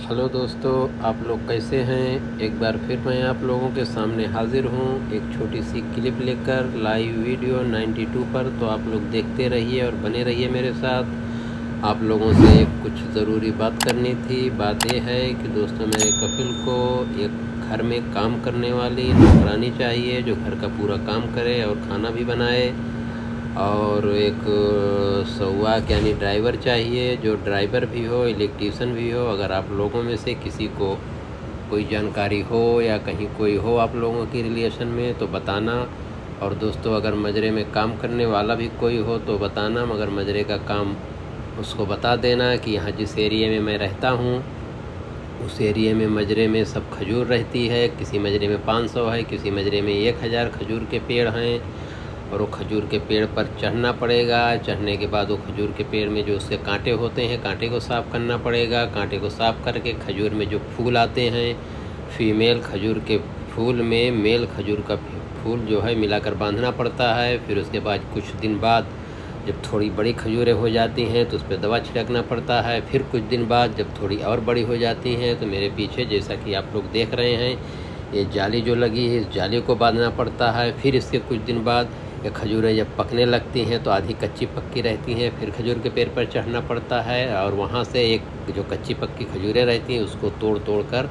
Hello दोस्तों, आप लोग कैसे हैं। एक बार फिर मैं आप लोगों के सामने हाजिर हूं एक छोटी सी क्लिप लेकर लाइव वीडियो 92 पर। तो आप लोग देखते रहिए और बने रहिए मेरे साथ। आप लोगों से कुछ ज़रूरी बात करनी थी। बात यह है कि दोस्तों, मेरे कपिल को एक घर में काम करने वाली नौकरानी चाहिए जो घर का पूरा काम करे और खाना भी बनाए, और एक सौवाक यानी ड्राइवर चाहिए जो ड्राइवर भी हो, इलेक्ट्रीशियन भी हो। अगर आप लोगों में से किसी को कोई जानकारी हो या कहीं कोई हो आप लोगों की रिलेशन में तो बताना। और दोस्तों, अगर मजरे में काम करने वाला भी कोई हो तो बताना, मगर मजरे का काम उसको बता देना कि यहाँ जिस एरिया में मैं रहता हूँ उस एरिया में मजरे में सब खजूर रहती है। किसी मजरे में 500 है, किसी मजरे में 1000 खजूर के पेड़ हैं, और वो खजूर के पेड़ पर चढ़ना पड़ेगा। चढ़ने के बाद वो खजूर के पेड़ में जो उसके कांटे होते हैं, कांटे को साफ़ करना पड़ेगा। कांटे को साफ़ करके खजूर में जो फूल आते हैं, फीमेल खजूर के फूल में मेल खजूर का फूल जो है मिलाकर बांधना पड़ता है। फिर उसके बाद कुछ दिन बाद जब थोड़ी बड़ी खजूरें हो जाती हैं तो उस पर दवा छिड़कना पड़ता है। फिर कुछ दिन बाद जब थोड़ी और बड़ी हो जाती हैं तो मेरे पीछे जैसा कि आप लोग देख रहे हैं, ये जाली जो लगी है, इस जाली को बांधना पड़ता है। फिर इसके कुछ दिन बाद ये खजूरें जब पकने लगती हैं तो आधी कच्ची पक्की रहती हैं, फिर खजूर के पेड़ पर चढ़ना पड़ता है और वहाँ से एक जो कच्ची पक्की खजूरें रहती हैं उसको तोड़ तोड़ कर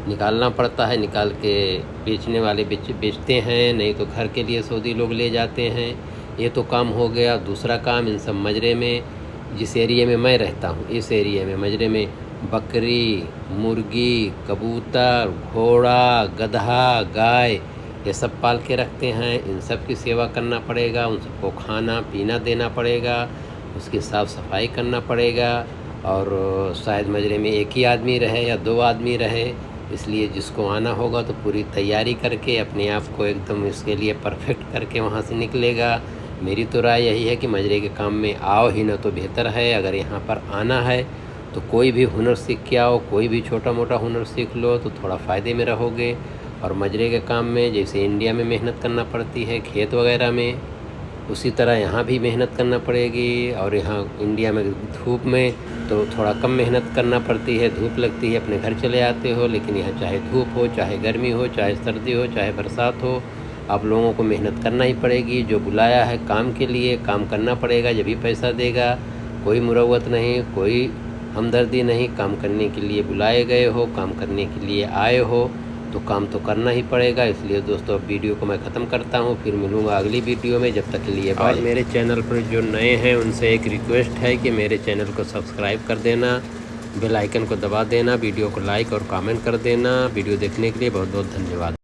निकालना पड़ता है। निकाल के बेचने वाले बेचते हैं, नहीं तो घर के लिए सऊदी लोग ले जाते हैं। ये तो काम हो गया। दूसरा काम, इन सब मजरे में जिस एरिया में मैं रहता हूँ, इस एरिया में मजरे में बकरी, मुर्गी, कबूतर, घोड़ा, गधा, गाय, ये सब पाल के रखते हैं। इन सब की सेवा करना पड़ेगा, उन सबको खाना पीना देना पड़ेगा, उसकी साफ़ सफाई करना पड़ेगा। और शायद मजरे में एक ही आदमी रहे या 2 आदमी रहे, इसलिए जिसको आना होगा तो पूरी तैयारी करके अपने आप को एकदम इसके लिए परफेक्ट करके वहाँ से निकलेगा। मेरी तो राय यही है कि मजरे के काम में आओ ही ना तो बेहतर है। अगर यहाँ पर आना है तो कोई भी हुनर सीख के आओ, कोई भी छोटा मोटा हुनर सीख लो तो थोड़ा फ़ायदे में रहोगे। और मजरे के काम में जैसे इंडिया में मेहनत करना पड़ती है खेत वगैरह में, उसी तरह यहाँ भी मेहनत करना पड़ेगी। और यहाँ इंडिया में धूप में तो थोड़ा कम मेहनत करना पड़ती है, धूप लगती है, अपने घर चले आते हो। लेकिन यहाँ चाहे धूप हो, चाहे गर्मी हो, चाहे सर्दी हो, चाहे बरसात हो, आप लोगों को मेहनत करना ही पड़ेगी। जो बुलाया है काम के लिए, काम करना पड़ेगा, जब भी पैसा देगा। कोई मुरव्वत नहीं, कोई हमदर्दी नहीं, काम करने के लिए बुलाए गए हो, काम करने के लिए आए हो तो काम तो करना ही पड़ेगा। इसलिए दोस्तों, अब वीडियो को मैं ख़त्म करता हूँ, फिर मिलूँगा अगली वीडियो में। जब तक के लिए बाय। और मेरे चैनल पर जो नए हैं उनसे एक रिक्वेस्ट है कि मेरे चैनल को सब्सक्राइब कर देना, बेल आइकन को दबा देना, वीडियो को लाइक और कमेंट कर देना। वीडियो देखने के लिए बहुत बहुत धन्यवाद।